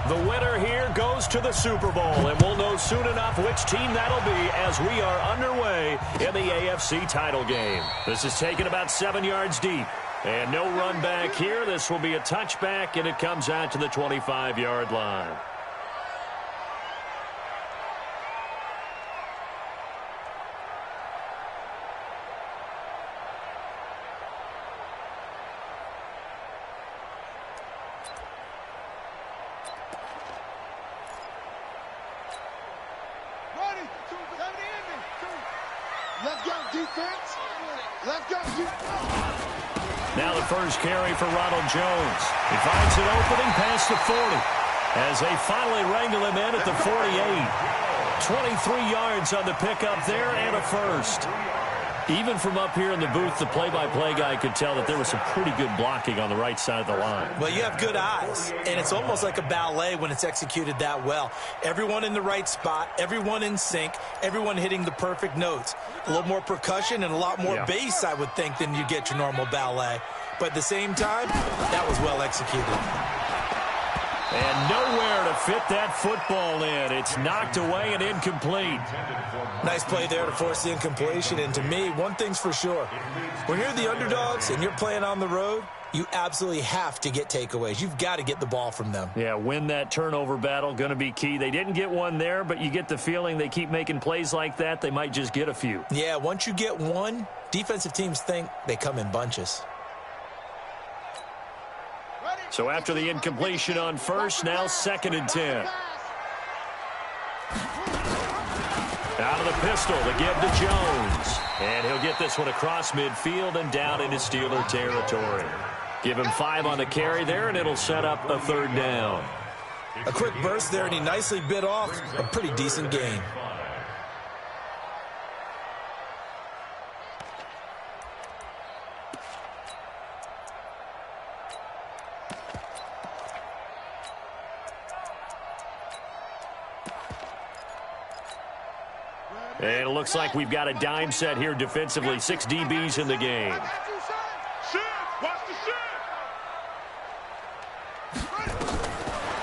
The winner here goes to the Super Bowl, and we'll know soon enough which team that'll be as we are underway in the AFC title game. This is taken about 7 yards deep, and no run back here. This will be a touchback, and it comes out to the 25-yard line. Now the first carry for Ronald Jones. He finds an opening past the 40 as they finally wrangle him in at the 48. 23 yards on the pickup there and a first. Even from up here in the booth, the play-by-play guy could tell that there was some pretty good blocking on the right side of the line. Well, you have good eyes, and it's almost like a ballet when it's executed that well. Everyone in the right spot, everyone in sync, everyone hitting the perfect notes. A little more percussion and a lot more bass, I would think, than you get your normal ballet. But at the same time, that was well executed. And nowhere to fit that football in. It's knocked away and incomplete. Nice play there to force the incompletion. And to me, one thing's for sure. When you're the underdogs and you're playing on the road, you absolutely have to get takeaways. You've got to get the ball from them. Yeah, win that turnover battle, going to be key. They didn't get one there, but you get the feeling they keep making plays like that, they might just get a few. Yeah, once you get one, defensive teams think they come in bunches. So after the incompletion on first, now 2nd and 10. Out of the pistol, the give to Jones. And he'll get this one across midfield and down into Steeler territory. Give him 5 on the carry there, and it'll set up a 3rd down. A quick burst there, and he nicely bit off a pretty decent gain. And it looks like we've got a dime set here defensively. 6 DBs in the game.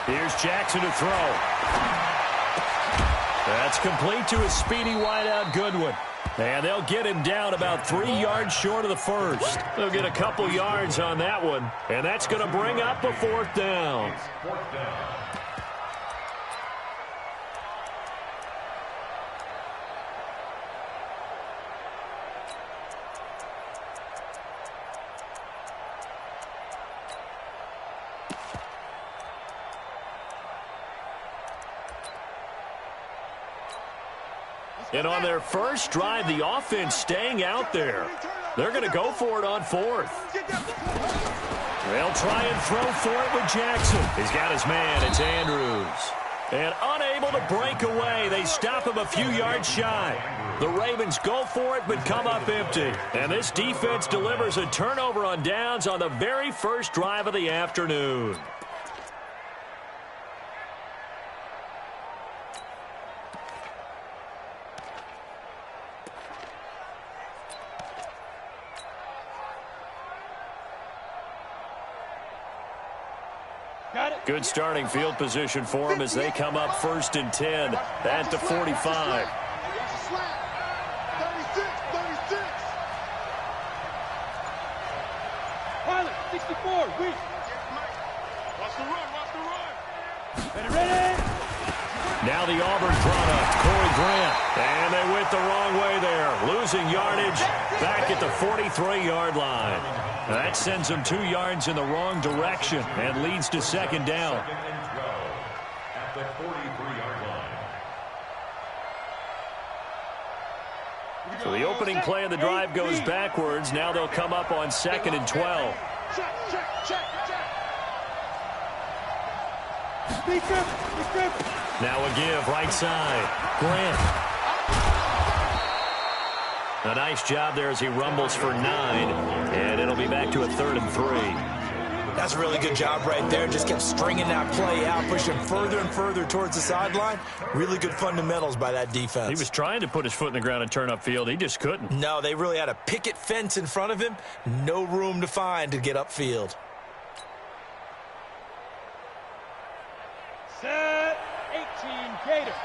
Here's Jackson to throw. That's complete to a speedy wideout Goodwin. And they'll get him down about 3 yards short of the first. They'll get a couple yards on that one. And that's going to bring up a 4th down. And on their first drive, the offense staying out there. They're going to go for it on 4th. They'll try and throw for it with Jackson. He's got his man. It's Andrews. And unable to break away. They stop him a few yards shy. The Ravens go for it but come up empty. And this defense delivers a turnover on downs on the very first drive of the afternoon. Good starting field position for them as they come up 1st and 10 at the 45. Pilot, 64, weak. Watch the run. Ready. Now the Auburn product, Corey Grant. And they went the wrong way there. Losing yardage back at the 43-yard line. That sends them 2 yards in the wrong direction and leads to 2nd down. At the 43-yard line. So the opening play of the drive goes backwards. Now they'll come up on 2nd and 12. Now a give right side. Grant. A nice job there as he rumbles for 9, and it'll be back to a 3rd and 3. That's a really good job right there. Just kept stringing that play out, pushing further and further towards the sideline. Really good fundamentals by that defense. He was trying to put his foot in the ground and turn upfield. He just couldn't. No, they really had a picket fence in front of him. No room to find to get upfield. Set. 18 Gator.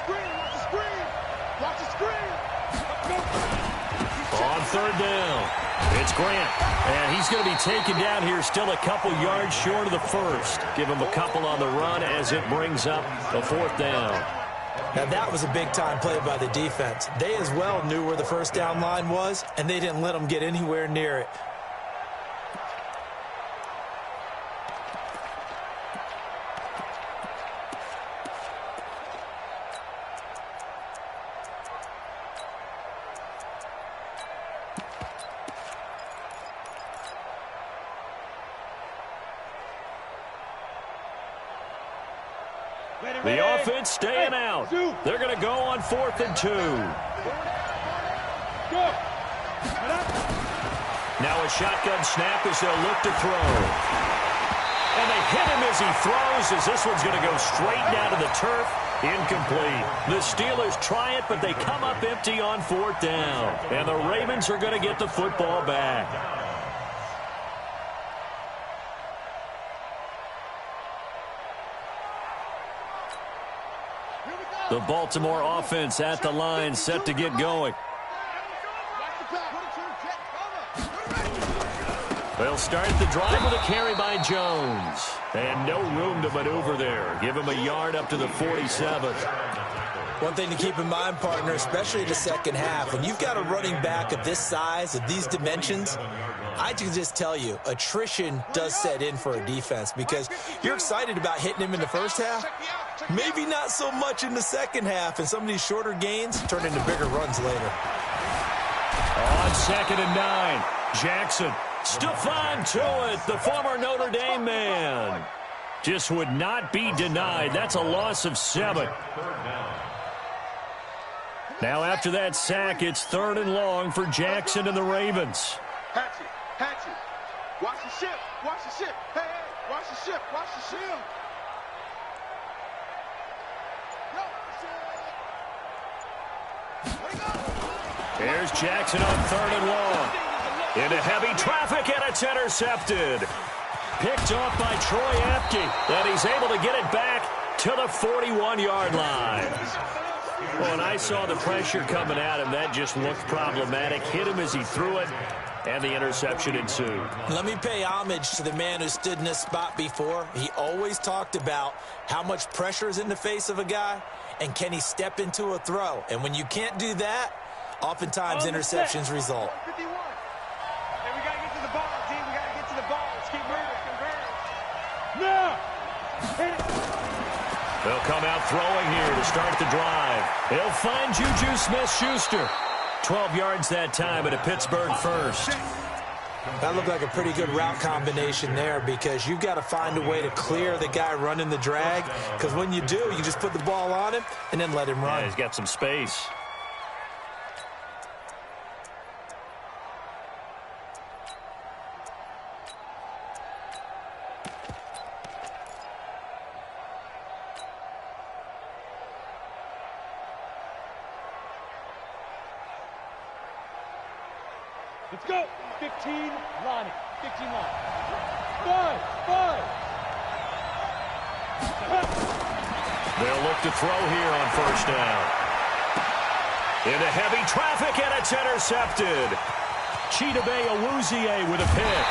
Screen. Watch the screen. Watch the screen. On third down, it's Grant. And he's going to be taken down here, still a couple yards short of the first. Give him a couple on the run as it brings up the fourth down. Now, that was a big-time play by the defense. They as well knew where the first down line was, and they didn't let them get anywhere near it. The offense staying out. They're going to go on 4th and 2. Now a shotgun snap as they'll look to throw. And they hit him as he throws, as this one's going to go straight down to the turf. Incomplete. The Steelers try it, but they come up empty on 4th down. And the Ravens are going to get the football back. The Baltimore offense at the line, set to get going. They'll start the drive with a carry by Jones. And no room to maneuver there. Give him a yard up to the 47. One thing to keep in mind, partner, especially in the second half, when you've got a running back of this size, of these dimensions, I can just tell you, attrition does set in for a defense because you're excited about hitting him in the first half. Maybe not so much in the second half, and some of these shorter gains turn into bigger runs later. On 2nd and 9, Jackson. Stephon Tuitt, the former Notre Dame man. Just would not be denied. That's a loss of 7. Now after that sack, it's 3rd and long for Jackson and the Ravens. Hatchet. Watch the ship. Watch the ship. Hey, watch the ship. Watch the ship. Here's Jackson on 3rd and long. Into heavy traffic, and it's intercepted. Picked off by Troy Apke, and he's able to get it back to the 41-yard line. When I saw the pressure coming at him, that just looked problematic. Hit him as he threw it, and the interception ensued. Let me pay homage to the man who stood in this spot before. He always talked about how much pressure is in the face of a guy, and can he step into a throw. And when you can't do that, oftentimes interceptions result. They'll come out throwing here to start the drive. He'll find Juju Smith-Schuster. 12 yards that time at a Pittsburgh first. That looked like a pretty good route combination there because you've got to find a way to clear the guy running the drag, because when you do, you just put the ball on him and then let him run. Yeah, he's got some space. Let's go. 15, Lonnie. 15, Lonnie. 5. They'll look to throw here on first down. Into heavy traffic, and it's intercepted. Chidobe Awuzie with a pick.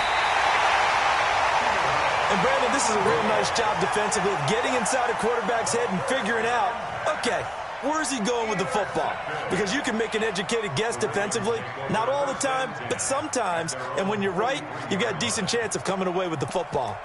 And, Brandon, this is a real nice job defensively of getting inside a quarterback's head and figuring out, okay, where's he going with the football? Because you can make an educated guess defensively. Not all the time, but sometimes. And when you're right, you've got a decent chance of coming away with the football.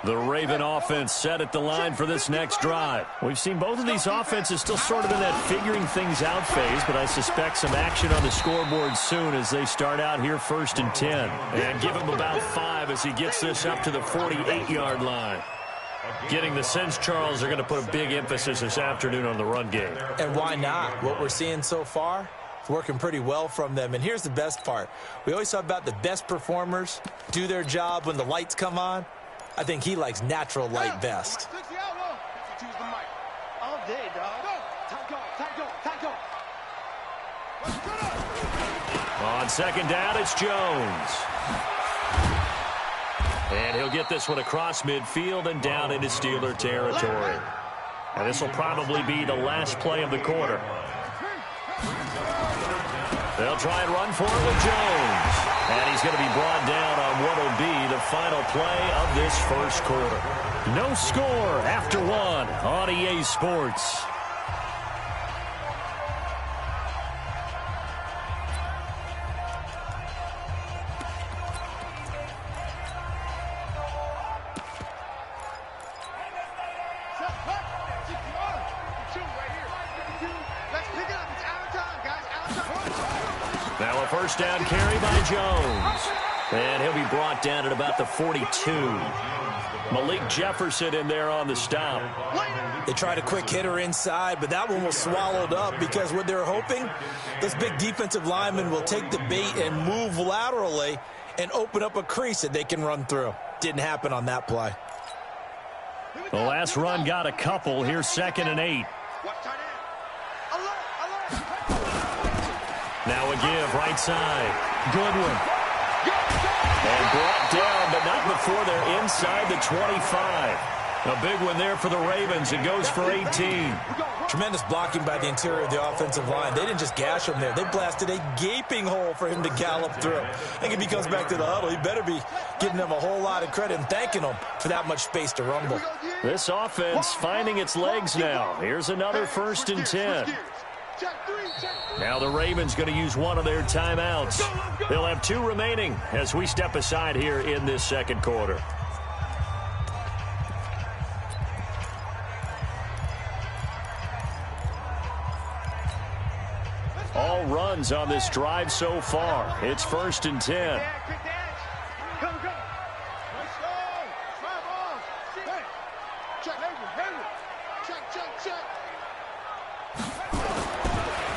The Raven offense set at the line for this next drive. We've seen both of these offenses still sort of in that figuring things out phase, but I suspect some action on the scoreboard soon as they start out here 1st and 10. And give him about 5 as he gets this up to the 48-yard line. Getting the sense, Charles, they're going to put a big emphasis this afternoon on the run game. And why not? What we're seeing so far, it's working pretty well from them. And here's the best part. We always talk about the best performers do their job when the lights come on. I think he likes natural light best. On 2nd down, it's Jones. And he'll get this one across midfield and down into Steeler territory. And this will probably be the last play of the quarter. They'll try and run for it with Jones. And he's going to be brought down on what will be the final play of this first quarter. No score after one on EA Sports. Now a first down carry by Jones. And he'll be brought down at about the 42. Malik Jefferson in there on the stop. They tried a quick hitter inside, but that one was swallowed up because what they're hoping, this big defensive lineman will take the bait and move laterally and open up a crease that they can run through. Didn't happen on that play. The last run got a couple. Here's 2nd and 8. Now a give right side. Goodwin. And brought down, but not before they're inside the 25. A big one there for the Ravens. It goes for 18. Tremendous blocking by the interior of the offensive line. They didn't just gash him there. They blasted a gaping hole for him to gallop through. I think if he comes back to the huddle, he better be giving them a whole lot of credit and thanking them for that much space to rumble. This offense finding its legs now. Here's another 1st and 10. Now the Ravens going to use one of their timeouts. They'll have 2 remaining as we step aside here in this second quarter. All runs on this drive so far. It's 1st and 10.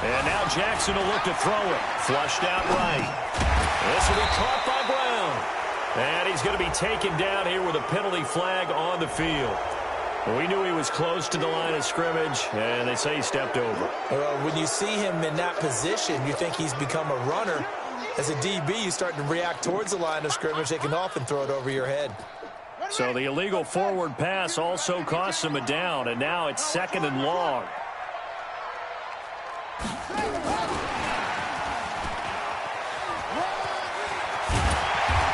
And now Jackson will look to throw it. Flushed out right. This will be caught by Brown. And he's going to be taken down here with a penalty flag on the field. We knew he was close to the line of scrimmage, and they say he stepped over. When you see him in that position, you think he's become a runner. As a DB, you start to react towards the line of scrimmage. They can often throw it over your head. So the illegal forward pass also costs him a down, and now it's 2nd and long.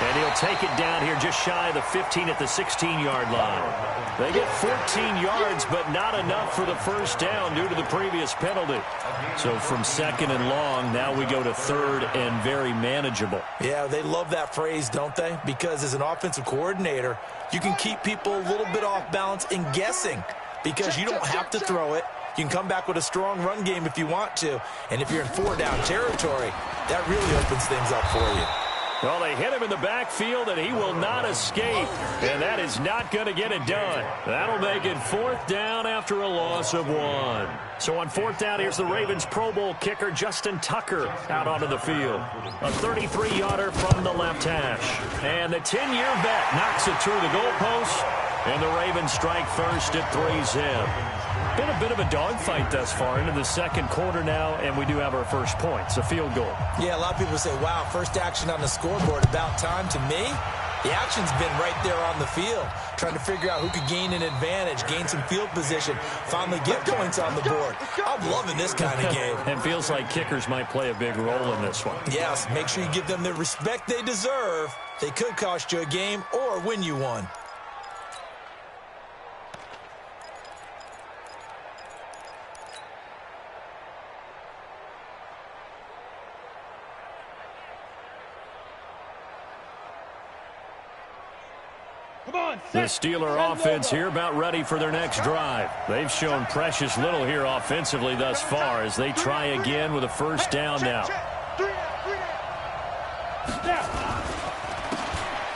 And he'll take it down here just shy of the 15 at the 16-yard line. They get 14 yards, but not enough for the first down due to the previous penalty. So from 2nd and long, now we go to 3rd and very manageable. Yeah, they love that phrase, don't they? Because as an offensive coordinator, you can keep people a little bit off balance and guessing because you don't have to throw it. You can come back with a strong run game if you want to. And if you're in 4-down territory, that really opens things up for you. Well, they hit him in the backfield, and he will not escape. And that is not going to get it done. That'll make it 4th down after a loss of 1. So on 4th down, here's the Ravens Pro Bowl kicker Justin Tucker out onto the field. A 33-yarder from the left hash. And the 10-year vet knocks it through the goalpost. And the Ravens strike first at 3-zip. Been a bit of a dogfight thus far into the second quarter now, and we do have our first points, a field goal. Yeah, a lot of people say, wow, first action on the scoreboard, about time. To me, the action's been right there on the field, trying to figure out who could gain an advantage, gain some field position, finally get points on the board. I'm loving this kind of game. It feels like kickers might play a big role in this one. Yes, make sure you give them the respect they deserve. They could cost you a game or win you one. The Steeler offense here about ready for their next drive. They've shown precious little here offensively thus far as they try again with a first down now.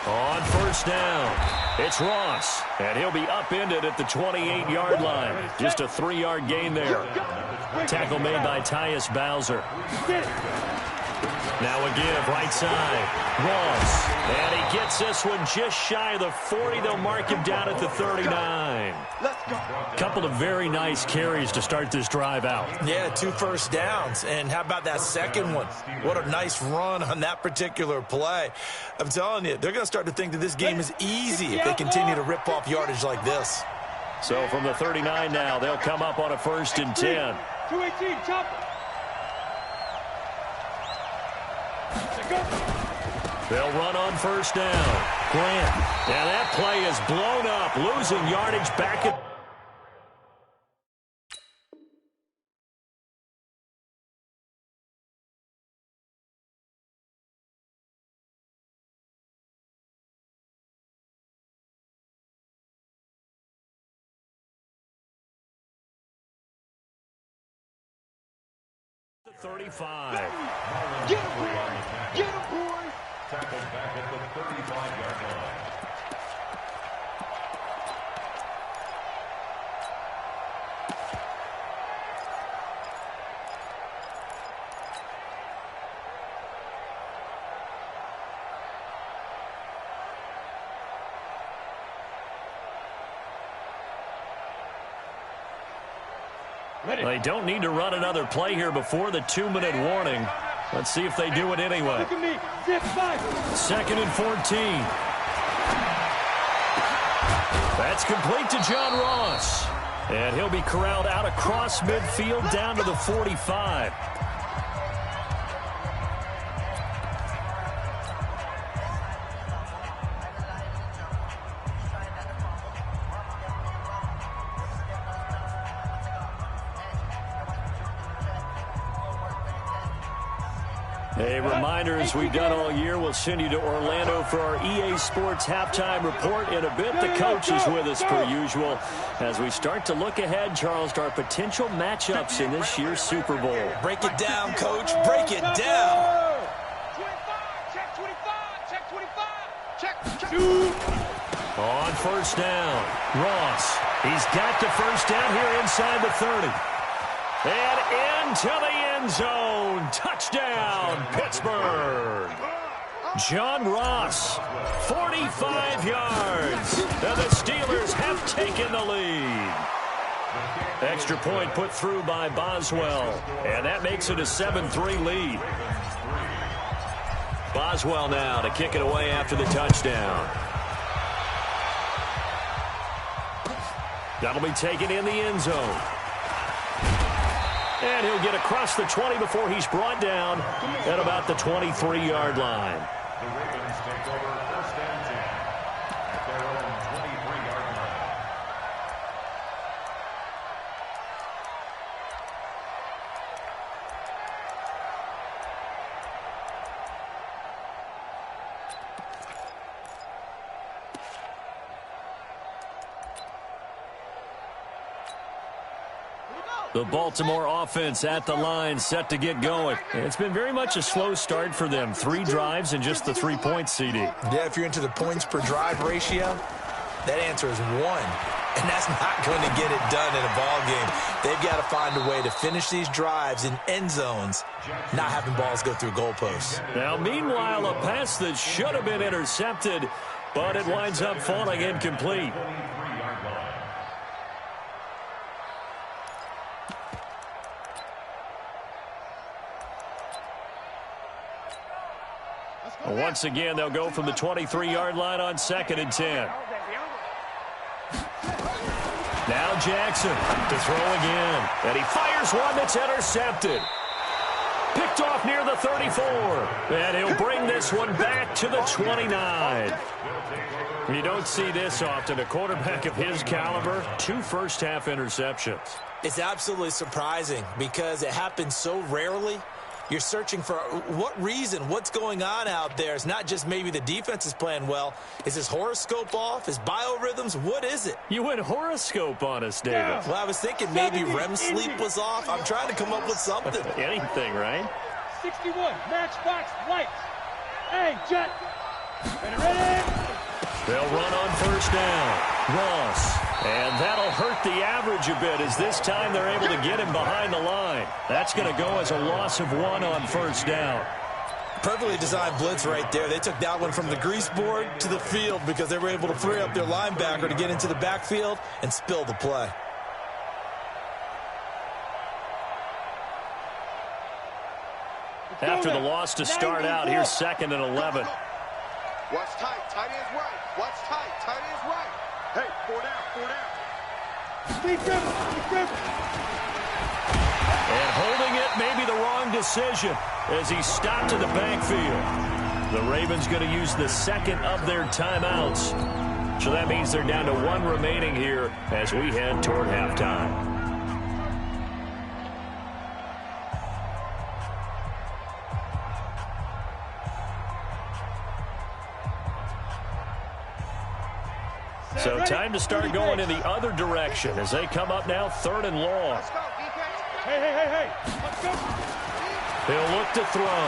On first down, it's Ross, and he'll be upended at the 28-yard line. Just a 3-yard gain there. Tackle made by Tyus Bowser. Now a give, right side. Ross. And he gets this one just shy of the 40. They'll mark him down at the 39. Let's go. Couple of very nice carries to start this drive out. Yeah, 2 first downs. And how about that second one? What a nice run on that particular play. I'm telling you, they're going to start to think that this game is easy if they continue to rip off yardage like this. So from the 39 now, they'll come up on a 1st and 10. 218, chopper. They'll run on 1st down. Grant. And that play is blown up, losing yardage back at... the 35. Get him, boys. Get him, boys. Tackled back at the 35-yard line. They don't need to run another play here before the 2-minute warning. Let's see if they do it anyway. Look at me. Zip 5. 2nd and 14. That's complete to John Ross. And he'll be corralled out across midfield down to the 45. Hey, reminder, as we've done all year, we'll send you to Orlando for our EA Sports halftime report in a bit. The coach is with us per usual as we start to look ahead, Charles, to our potential matchups in this year's Super Bowl. Break it down, Coach. Break it down. 25. Check 25. Check 25. Check. On 1st down, Ross. He's got the 1st down here inside the 30. And into the end zone. Touchdown, Pittsburgh. John Ross, 45 yards. And the Steelers have taken the lead. Extra point put through by Boswell. And that makes it a 7-3 lead. Boswell now to kick it away after the touchdown. That'll be taken in the end zone. And he'll get across the 20 before he's brought down at about the 23-yard line. The Ravens take over 1st and 10 at their own 23-yard line. The Baltimore offense at the line, set to get going. It's been very much a slow start for them. 3 drives and just the 3 points, CD. Yeah, if you're into the points per drive ratio, that answer is 1. And that's not going to get it done in a ball game. They've got to find a way to finish these drives in end zones, not having balls go through goalposts. Now, meanwhile, a pass that should have been intercepted, but it winds up falling incomplete. Once again, they'll go from the 23-yard line on 2nd and 10. Now Jackson to throw again. And he fires one that's intercepted. Picked off near the 34. And he'll bring this one back to the 29. You don't see this often. A quarterback of his caliber, 2 first-half interceptions. It's absolutely surprising because it happens so rarely. You're searching for what reason, what's going on out there. It's not just maybe the defense is playing well. Is his horoscope off? His biorhythms? What is it? You went horoscope on us, David. Well, I was thinking maybe REM sleep was off. I'm trying to come up with something. Anything, right? 61, matchbox, lights. Hey, Jet. Ready? They'll run on 1st down. Ross. And that'll hurt the average a bit as this time they're able to get him behind the line. That's going to go as a loss of 1 on 1st down. Perfectly designed blitz right there. They took that one from the grease board to the field because they were able to free up their linebacker to get into the backfield and spill the play. After the loss to start out, here's 2nd and 11. Watch tight. Tight end's right. Watch tight. Tight end's right. Hey, 4 down. 4 down. And holding it may be the wrong decision as he stopped in the backfield. The Ravens going to use the 2nd of their timeouts. So that means they're down to 1 remaining here as we head toward halftime. So time to start going in the other direction as they come up now 3rd and long. Let's go, defense. Hey. Let's go. He'll look to throw.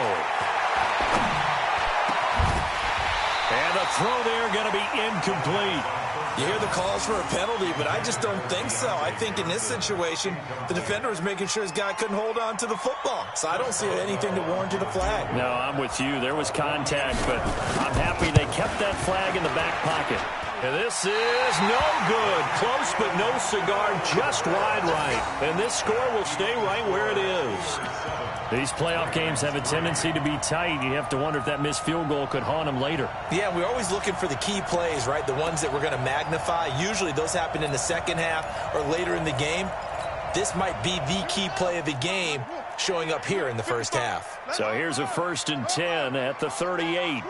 And the throw there going to be incomplete. You hear the calls for a penalty, but I just don't think so. I think in this situation, the defender was making sure his guy couldn't hold on to the football. So I don't see anything to warrant the flag. No, I'm with you. There was contact, but I'm happy they kept that flag in the back pocket. And this is no good. Close, but no cigar, just wide right. And this score will stay right where it is. These playoff games have a tendency to be tight. You have to wonder if that missed field goal could haunt them later. Yeah, we're always looking for the key plays, right? The ones that we're going to magnify. Usually those happen in the second half or later in the game. This might be the key play of the game showing up here in the first half. So here's a 1st and 10 at the 38.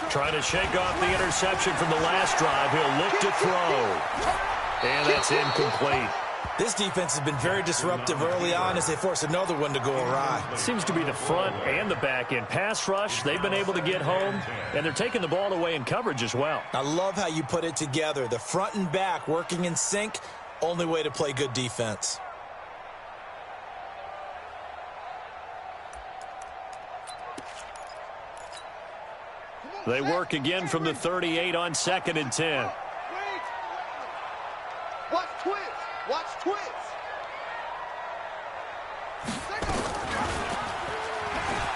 Trying to shake off the interception from the last drive. He'll look to throw. And that's incomplete. This defense has been very disruptive early on as they force another one to go awry. It seems to be the front and the back end. Pass rush, they've been able to get home, and they're taking the ball away in coverage as well. I love how you put it together. The front and back working in sync, only way to play good defense. They work again from the 38 on 2nd and 10. Watch twist. Watch twist.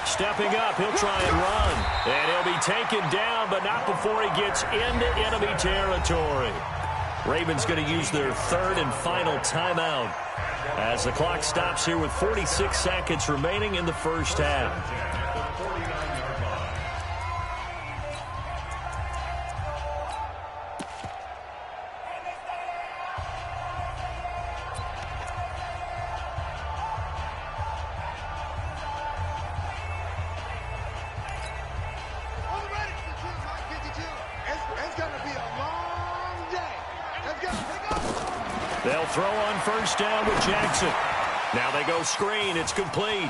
Stepping up, he'll try and run. And he'll be taken down, but not before he gets into enemy territory. Ravens going to use their 3rd and final timeout as the clock stops here with 46 seconds remaining in the first half. They'll throw on 1st down with Jackson. Now they go screen. It's complete.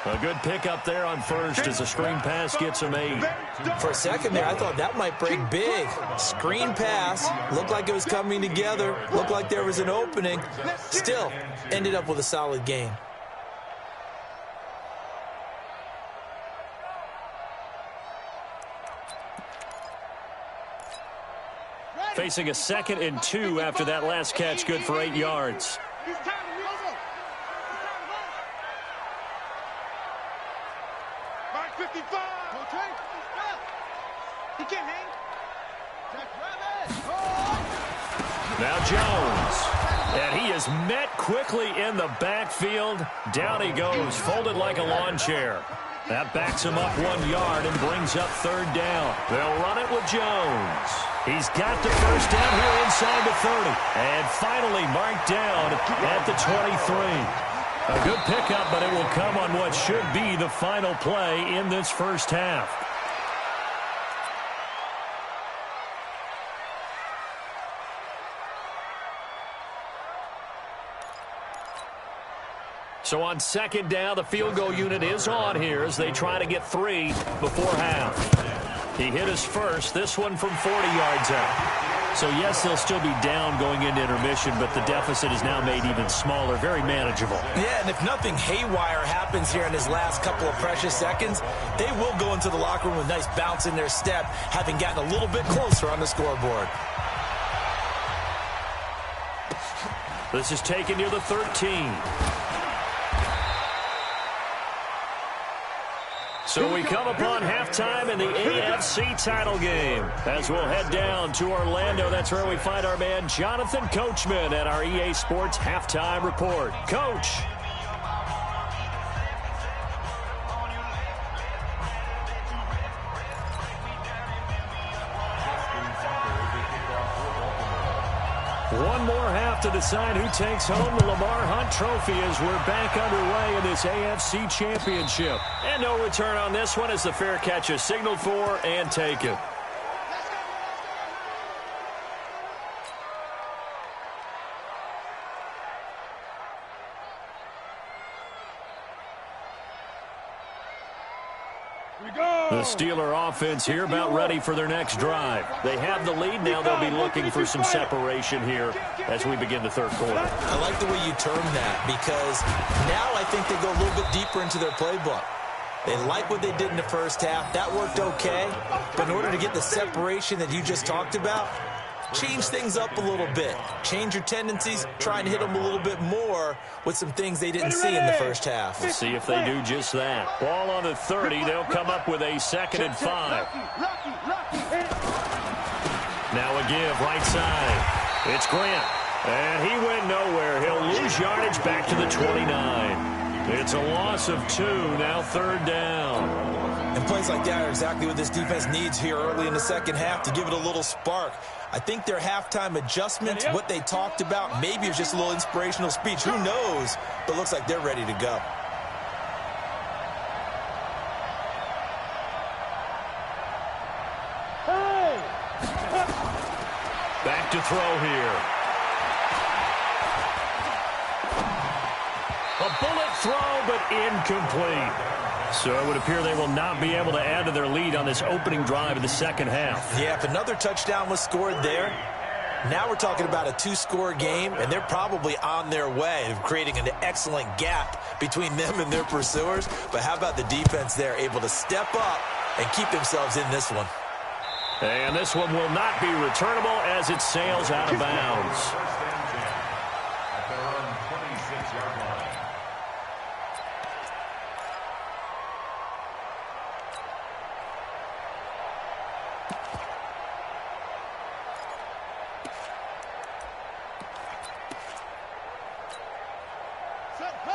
A good pickup there on 1st as the screen pass gets him 8. For a second there, I thought that might break big. Screen pass. Looked like it was coming together. Looked like there was an opening. Still, ended up with a solid gain. Facing a 2nd and 2 after that last catch, good for 8 yards. Now Jones. And he is met quickly in the backfield. Down he goes, folded like a lawn chair. That backs him up 1 yard and brings up 3rd down. They'll run it with Jones. He's got the 1st down here inside the 30. And finally marked down at the 23. A good pickup, but it will come on what should be the final play in this first half. So on 2nd down, the field goal unit is on here as they try to get 3 before half. He hit his first, this one from 40 yards out. So yes, they'll still be down going into intermission, but the deficit is now made even smaller, very manageable. Yeah, and if nothing haywire happens here in his last couple of precious seconds, they will go into the locker room with a nice bounce in their step, having gotten a little bit closer on the scoreboard. This is taken near the 13. So we come upon halftime in the AFC title game. As we'll head down to Orlando, that's where we find our man Jonathan Coachman at our EA Sports Halftime Report. Coach. One more half to decide who takes home the Lamar Hunt Trophy as we're back underway in this AFC Championship. And no return on this one as the fair catch is signaled for and taken. The Steeler offense here about ready for their next drive. They have the lead. Now they'll be looking for some separation here as we begin the third quarter. I like the way you term that because now I think they go a little bit deeper into their playbook. They like what they did in the first half. That worked okay. But in order to get the separation that you just talked about, change things up a little bit. Change your tendencies. Try and hit them a little bit more with some things they didn't see in the first half. We'll see if they do just that. Ball on the 30. They'll come up with a 2nd and 5. Now a give right side. It's Grant. And he went nowhere. He'll lose yardage back to the 29. It's a loss of 2. Now 3rd down. And plays like that are exactly what this defense needs here early in the second half to give it a little spark. I think their halftime adjustments, what they talked about, maybe it was just a little inspirational speech. Who knows? But it looks like they're ready to go. Back to throw here. A bullet throw, but incomplete. So it would appear they will not be able to add to their lead on this opening drive of the second half. Yeah, if another touchdown was scored there, now we're talking about a 2-score game, and they're probably on their way of creating an excellent gap between them and their pursuers. But how about the defense there, able to step up and keep themselves in this one? And this one will not be returnable as it sails out of bounds.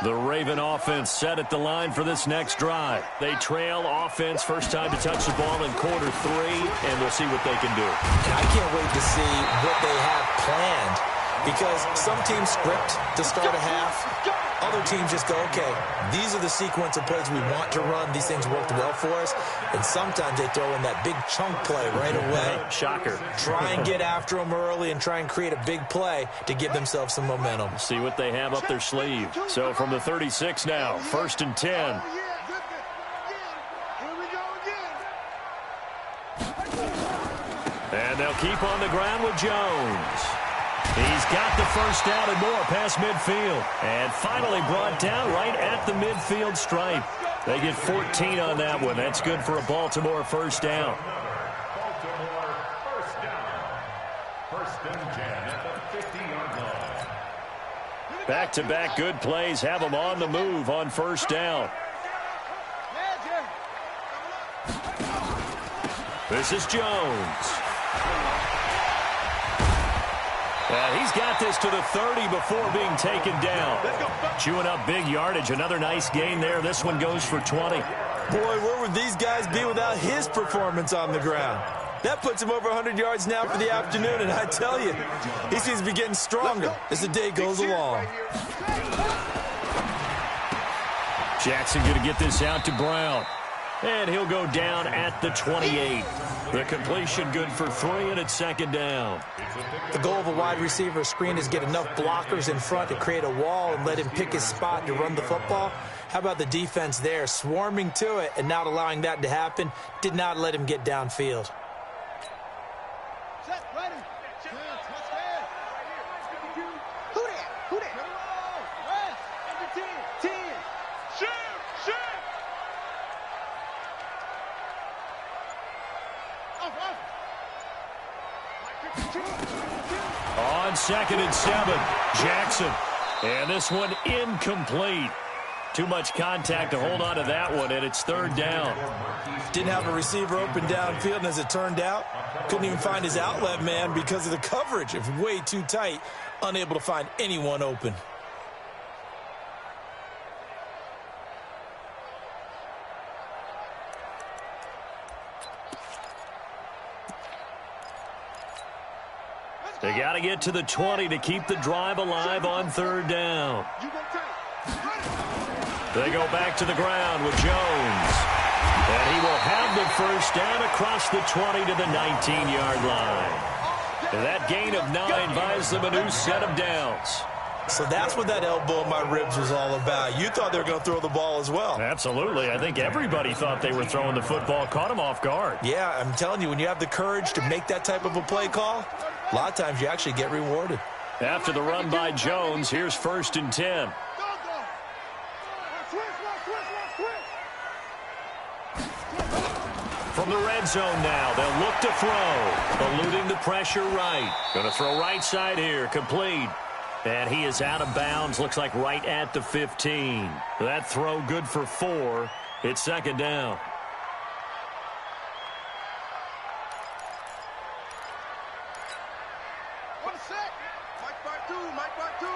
The Raven offense set at the line for this next drive. They trail offense, first time to touch the ball in quarter 3, and we'll see what they can do. And I can't wait to see what they have planned because some teams script to start a half. Other teams just go, okay, these are the sequence of plays we want to run. These things worked well for us. And sometimes they throw in that big chunk play right away. Shocker. Try and get after them early and try and create a big play to give themselves some momentum. See what they have up their sleeve. So from the 36 now, 1st and 10. And they'll keep on the ground with Jones. He's got the first down and more past midfield. And finally brought down right at the midfield stripe. They get 14 on that one. That's good for a Baltimore first down. Baltimore first down. 1st and 10 at the 50-yard line. Back-to-back good plays have them on the move on first down. This is Jones. And he's got this to the 30 before being taken down. Chewing up big yardage. Another nice gain there. This one goes for 20. Boy, where would these guys be without his performance on the ground? That puts him over 100 yards now for the afternoon, and I tell you, he seems to be getting stronger as the day goes along. Jackson going to get this out to Brown. And he'll go down at the 28. The completion good for 3, and it's 2nd down. The goal of a wide receiver screen is get enough blockers in front to create a wall and let him pick his spot to run the football. How about the defense there, swarming to it and not allowing that to happen? Did not let him get downfield. 2nd and 7. Jackson. And this one incomplete. Too much contact to hold on to that one, and it's 3rd down. Didn't have a receiver open downfield, and as it turned out, couldn't even find his outlet man because of the coverage. It was way too tight, unable to find anyone open. They got to get to the 20 to keep the drive alive on 3rd down. They go back to the ground with Jones. And he will have the 1st down across the 20 to the 19-yard line. And that gain of 9 buys them a new set of downs. So that's what that elbow in my ribs was all about. You thought they were going to throw the ball as well. Absolutely. I think everybody thought they were throwing the football, caught him off guard. Yeah, I'm telling you, when you have the courage to make that type of a play call, a lot of times you actually get rewarded. After the run by Jones, here's 1st and 10. From the red zone now, they'll look to throw. Eluding the pressure right. Going to throw right side here, complete. And he is out of bounds, looks like right at the 15. That throw good for 4. It's 2nd down. One sec. Mike Bartu.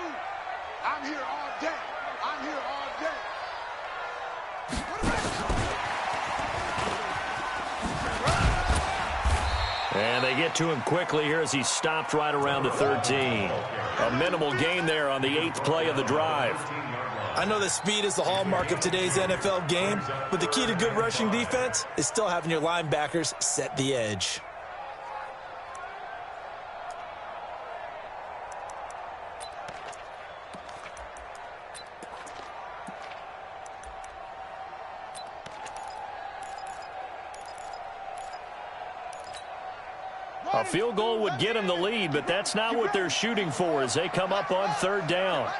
I'm here all day. And they get to him quickly here as he stopped right around the 13. A minimal gain there on the 8th play of the drive. I know that speed is the hallmark of today's NFL game, but the key to good rushing defense is still having your linebackers set the edge. A field goal would get him the lead, but that's not what they're shooting for as they come up on 3rd down.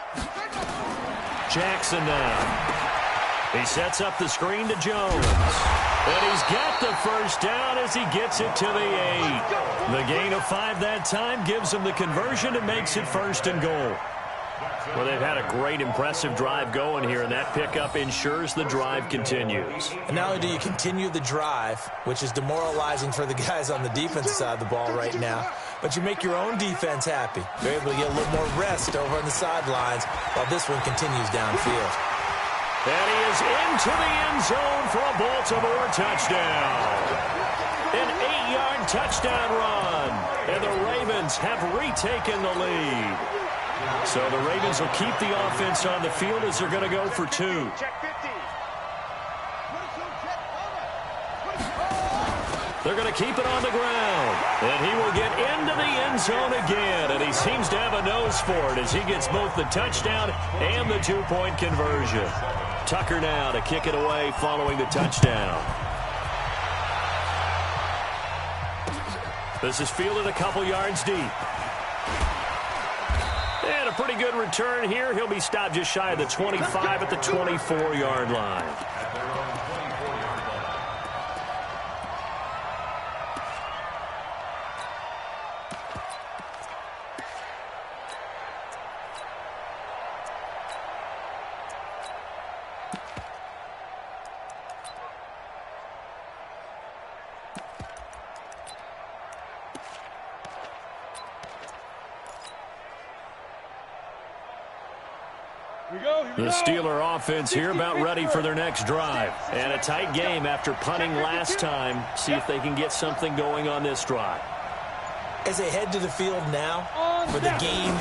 Jackson now. He sets up the screen to Jones. And he's got the 1st down as he gets it to the 8. The gain of 5 that time gives him the conversion and makes it 1st and goal. Well, they've had a great, impressive drive going here, and that pickup ensures the drive continues. And not only do you continue the drive, which is demoralizing for the guys on the defensive side of the ball right now, but you make your own defense happy. They're able to get a little more rest over on the sidelines while this one continues downfield. And he is into the end zone for a Baltimore touchdown. An 8-yard touchdown run, and the Ravens have retaken the lead. So the Ravens will keep the offense on the field as they're going to go for 2. They're going to keep it on the ground. And he will get into the end zone again. And he seems to have a nose for it as he gets both the touchdown and the 2-point conversion. Tucker now to kick it away following the touchdown. This is fielded a couple yards deep. And a pretty good return here. He'll be stopped just shy of the 25 at the 24-yard line. The Steeler offense here about ready for their next drive. And a tight game after punting last time. See if they can get something going on this drive. As they head to the field now, for the game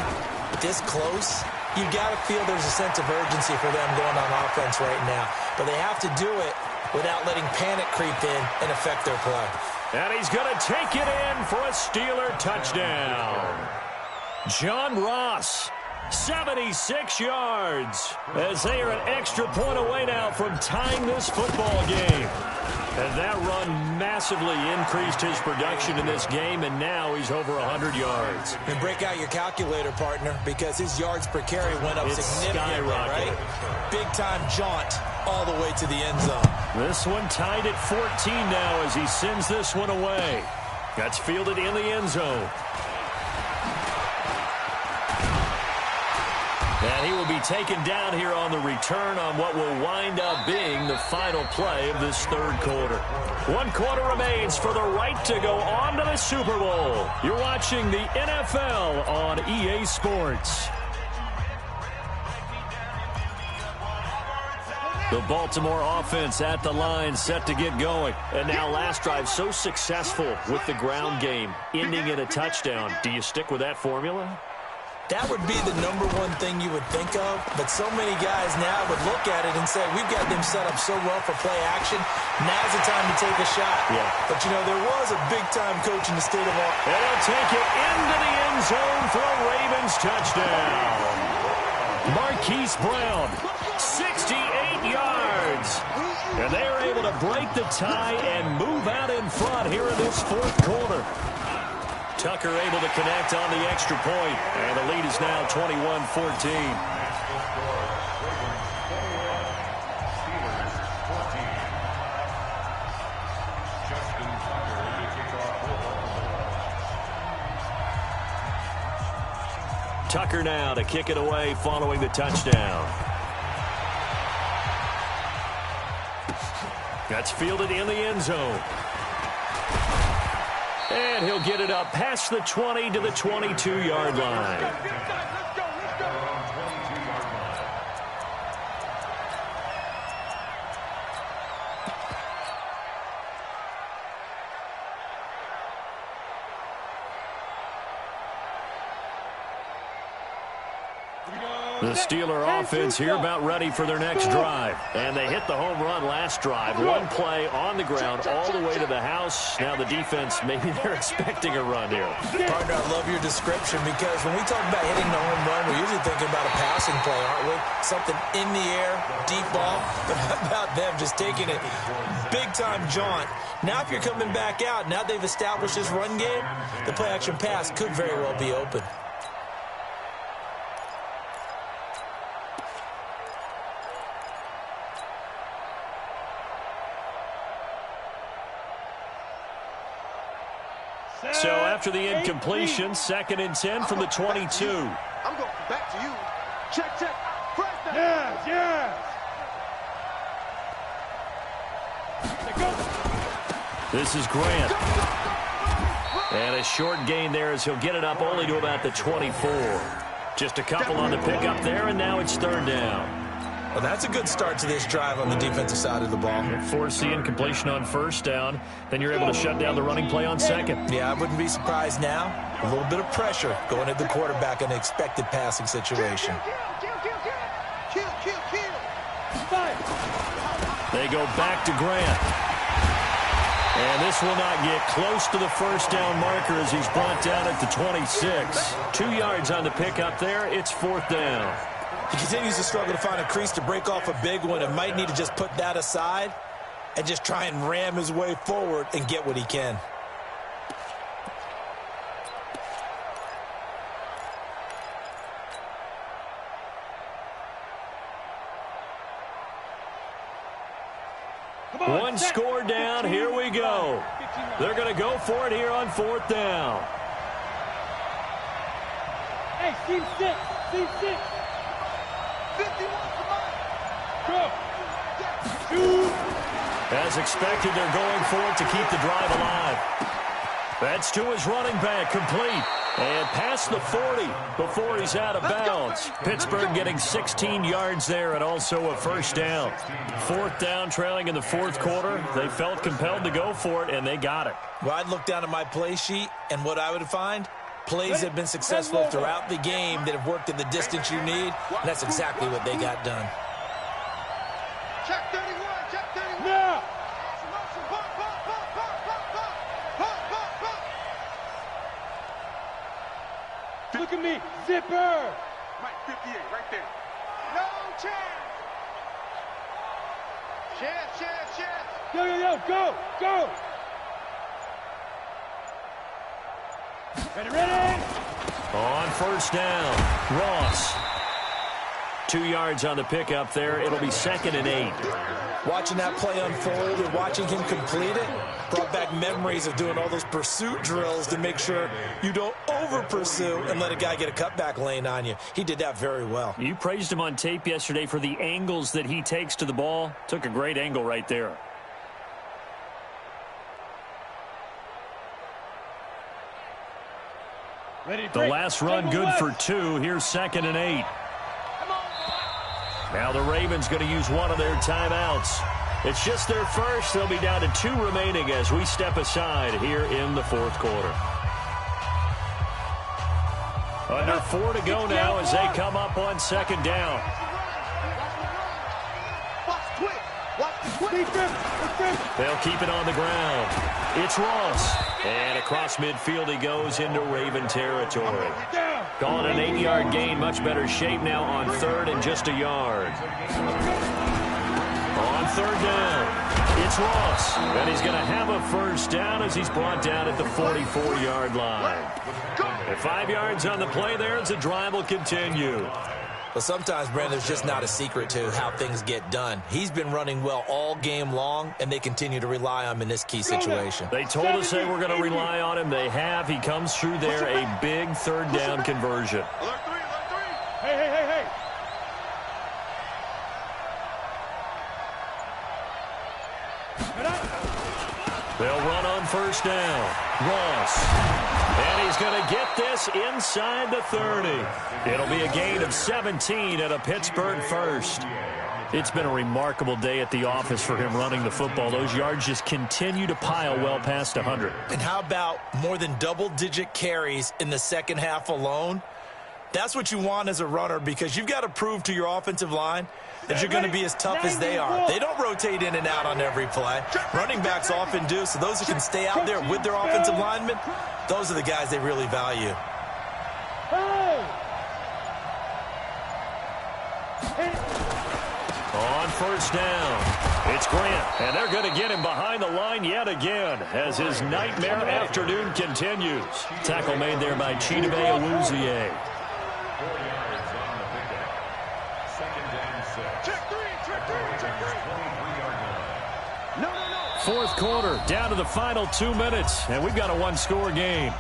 this close, you've got to feel there's a sense of urgency for them going on offense right now. But they have to do it without letting panic creep in and affect their play. And he's going to take it in for a Steeler touchdown. John Ross. 76 yards as they are an extra point away now from tying this football game. And that run massively increased his production in this game, and now he's over 100 yards. And break out your calculator, partner, because his yards per carry went up significantly, right? Big-time jaunt all the way to the end zone. This one tied at 14 now as he sends this one away. That's fielded in the end zone. be taken down here on the return on what will wind up being the final play of this third quarter. 1 quarter remains for the right to go on to the Super Bowl. You're watching the NFL on EA Sports. The Baltimore offense at the line, set to get going. And now last drive so successful with the ground game, ending in a touchdown. Do you stick with that formula? That would be the #1 thing you would think of, but so many guys now would look at it and say, we've got them set up so well for play action, now's the time to take a shot. Yeah. But, you know, there was a big-time coach in the state of Arkansas. And he'll take it into the end zone for a Ravens touchdown. Marquise Brown, 68 yards. And they are able to break the tie and move out in front here in this fourth quarter. Tucker able to connect on the extra point, and the lead is now 21-14. Tucker now to kick it away following the touchdown. That's fielded in the end zone. And he'll get it up past the 20 to the 22-yard line. The Steeler offense here about ready for their next drive. And they hit the home run last drive. One play on the ground all the way to the house. Now the defense, maybe they're expecting a run here. Partner, I love your description because when we talk about hitting the home run, we're usually thinking about a passing play, aren't we? Something in the air, deep ball. But how about them just taking it big-time jaunt? Now if you're coming back out, now they've established this run game, the play-action pass could very well be open. So after the incompletion, 2nd and 10 from the 22. I'm going back to you. Check, check. First down. Yes, yes. This is Grant. And a short gain there as he'll get it up only to about the 24. Just a couple on the pickup there, and now it's 3rd down. Well, that's a good start to this drive on the defensive side of the ball. Force the incompletion on 1st down. Then you're able to shut down the running play on 2nd. Yeah, I wouldn't be surprised now. A little bit of pressure going at the quarterback in an expected passing situation. They go back to Grant. And this will not get close to the 1st down marker as he's brought down at the 26. 2 yards on the pickup there. It's 4th down. He continues to struggle to find a crease to break off a big one and might need to just put that aside and just try and ram his way forward and get what he can. One score down. Here we go. They're going to go for it here on 4th down. Hey, team 6. Team 6. 51 for mine. Go. Shoot. As expected, they're going for it to keep the drive alive. That's to his running back, complete. And past the 40 before he's out of bounds. Pittsburgh getting 16 yards there and also a 1st down. 4th down, trailing in the 4th quarter. They felt compelled to go for it, and they got it. Well, I'd look down at my play sheet, and what I would find, plays have been successful throughout the game that have worked in the distance you need, and that's exactly what they got done. Check 31. Check 31. Now. Look at me. Zipper. Mike 58 right there. No chance. Chance. Yo. Go. Ready. On 1st down, Ross. 2 yards on the pickup there. It'll be 2nd and 8. Watching that play unfold and watching him complete it brought back memories of doing all those pursuit drills to make sure you don't over-pursue and let a guy get a cutback lane on you. He did that very well. You praised him on tape yesterday for the angles that he takes to the ball. Took a great angle right there. The last run good for 2. Here's 2nd and 8. Now the Ravens going to use one of their timeouts. It's just their first. They'll be down to 2 remaining as we step aside here in the 4th quarter. Under 4 to go now as they come up on 2nd down. They'll keep it on the ground. It's Ross. And across midfield he goes into Raven territory. Calling an 8-yard gain. Much better shape now on 3rd and just a yard. On 3rd down, it's Ross. And he's going to have a first down as he's brought down at the 44-yard line. At 5 yards on the play there as the drive will continue. But sometimes, Brandon, there's just not a secret to how things get done. He's been running well all game long, and they continue to rely on him in this key situation. They told us they were going to rely on him. They have. He comes through there, a big 3rd down conversion. Alert 3, alert 3. Hey. They'll run on 1st down. Ross. And he's going to get this inside the 30. It'll be a gain of 17 at a Pittsburgh first. It's been a remarkable day at the office for him running the football. Those yards just continue to pile well past 100. And how about more than double-digit carries in the second half alone? That's what you want as a runner because you've got to prove to your offensive line that you're going to be as tough as they are. They don't rotate in and out on every play. Running backs often do, so those who can stay out there with their offensive linemen, those are the guys they really value. On 1st down, it's Grant, and they're going to get him behind the line yet again as his nightmare afternoon continues. Tackle made there by Chidobe Awuzie. 4 yards on the pickup. 2nd and 6. Check 3, check 3, check 3. 23-yard line. No. 4th quarter, down to the final 2 minutes, and we've got a 1-score game.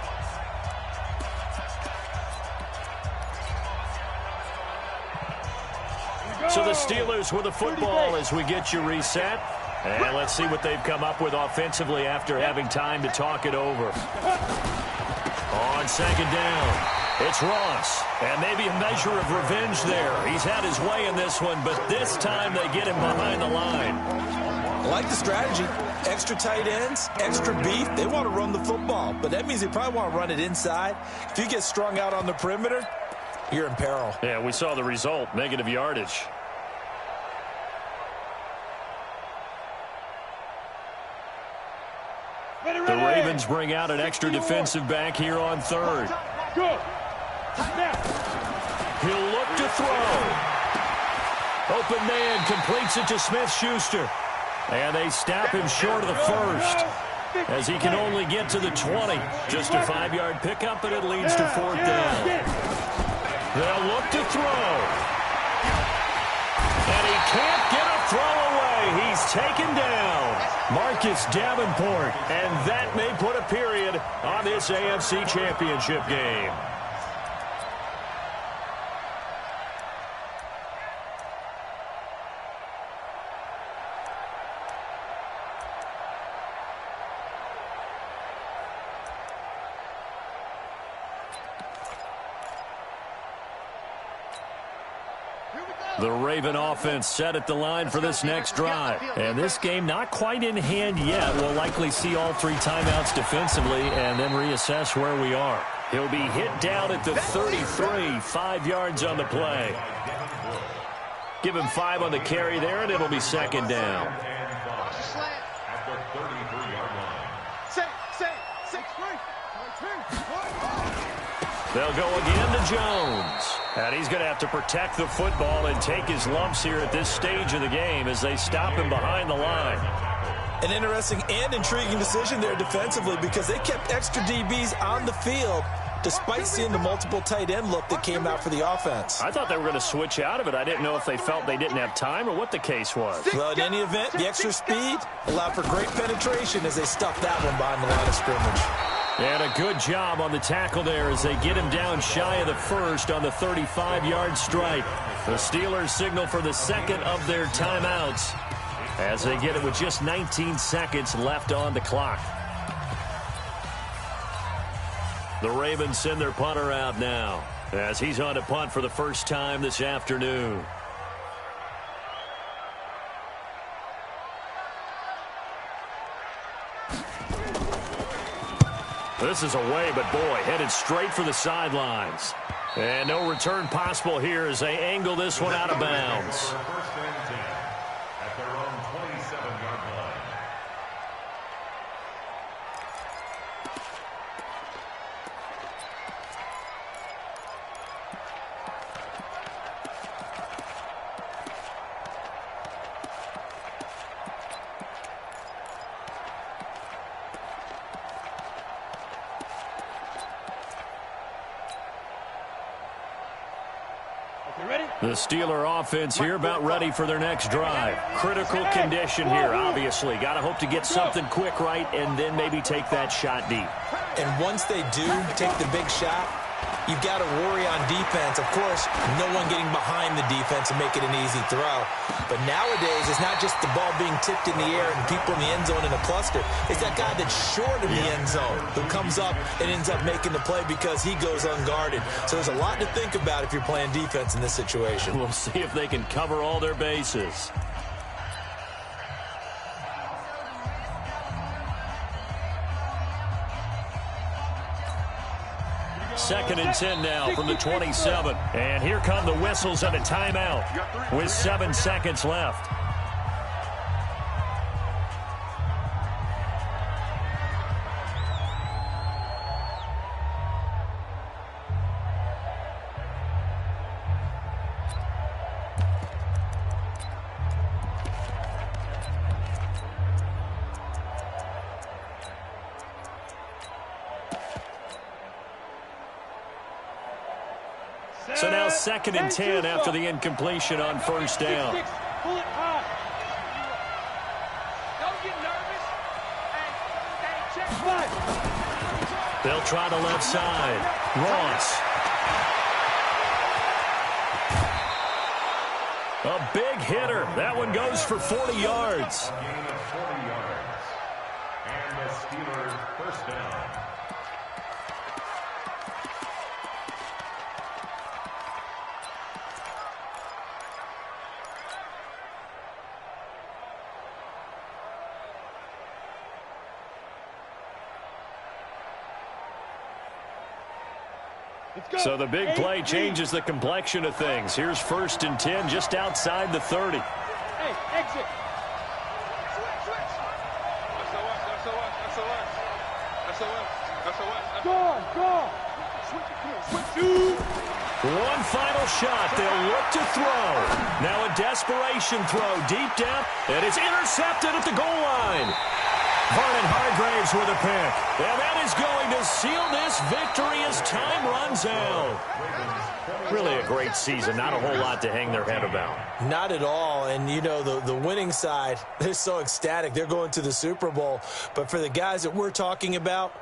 So the Steelers with the football as we get you reset. And let's see what they've come up with offensively after having time to talk it over. On 2nd down, it's Ross. And maybe a measure of revenge there. He's had his way in this one, but this time they get him behind the line. I like the strategy. Extra tight ends, extra beef. They want to run the football, but that means they probably want to run it inside. If you get strung out on the perimeter, you're in peril. Yeah, we saw the result, negative yardage. The Ravens bring out an extra defensive back here on 3rd. Go. He'll look to throw. Open man completes it to Smith-Schuster. And they stop him short of the first as he can only get to the 20. Just a 5-yard pickup, and it leads to 4th down. They'll look to throw. And he can't get a throw away. He's taken down. Marcus Davenport. And that may put a period on this AFC Championship game. The Raven offense set at the line for this next drive. And this game not quite in hand yet. We'll likely see all 3 timeouts defensively and then reassess where we are. He'll be hit down at the 33, 5 yards on the play. Give him 5 on the carry there, and it'll be 2nd down. At the 33-yard line. They'll go again to Jones. And he's going to have to protect the football and take his lumps here at this stage of the game as they stop him behind the line. An interesting and intriguing decision there defensively because they kept extra DBs on the field despite seeing the multiple tight end look that came out for the offense. I thought they were going to switch out of it. I didn't know if they felt they didn't have time or what the case was. Well, in any event, the extra speed allowed for great penetration as they stuffed that one behind the line of scrimmage. And a good job on the tackle there as they get him down shy of the first on the 35-yard strike. The Steelers signal for the second of their timeouts as they get it with just 19 seconds left on the clock. The Ravens send their punter out now as he's on to punt for the first time this afternoon. This is away, but boy, headed straight for the sidelines. And no return possible here as they angle this one out of bounds. First and 10 at their own 27-yard line. The Steeler offense here about ready for their next drive. Critical condition here, obviously. Got to hope to get something quick right and then maybe take that shot deep. And once they do take the big shot, you've got to worry on defense. Of course, no one getting behind the defense and make it an easy throw. But nowadays, it's not just the ball being tipped in the air and people in the end zone in a cluster. It's that guy that's short of the end zone who comes up and ends up making the play because he goes unguarded. So there's a lot to think about if you're playing defense in this situation. We'll see if they can cover all their bases. Second and 10 now from the 27. And here come the whistles and a timeout with 7 seconds left. So now second and 10 after the incompletion on first down. Pull it high. Don't get nervous. Check. They'll try the left side. Ross. A big hitter. That one goes for 40 yards. A gain of 40 yards. And the Steelers first down. So the big play changes the complexion of things. Here's first and 10 just outside the 30. Hey, exit. Go. Switch. One final shot. They'll look to throw. Now a desperation throw deep down, and it's intercepted at the goal line. Vernon Hargreaves with a pick. And that is going to seal this victory as time runs out. Really a great season. Not a whole lot to hang their head about. Not at all. And, you know, the winning side, they're so ecstatic. They're going to the Super Bowl. But for the guys that we're talking about,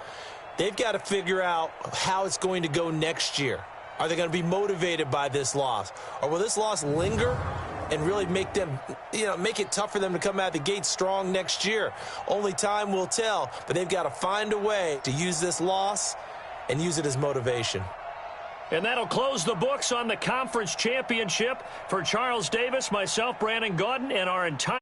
they've got to figure out how it's going to go next year. Are they going to be motivated by this loss? Or will this loss linger and really make them, make it tough for them to come out of the gate strong next year? Only time will tell, but they've got to find a way to use this loss and use it as motivation. And that'll close the books on the conference championship for Charles Davis, myself, Brandon Gaudin, and our entire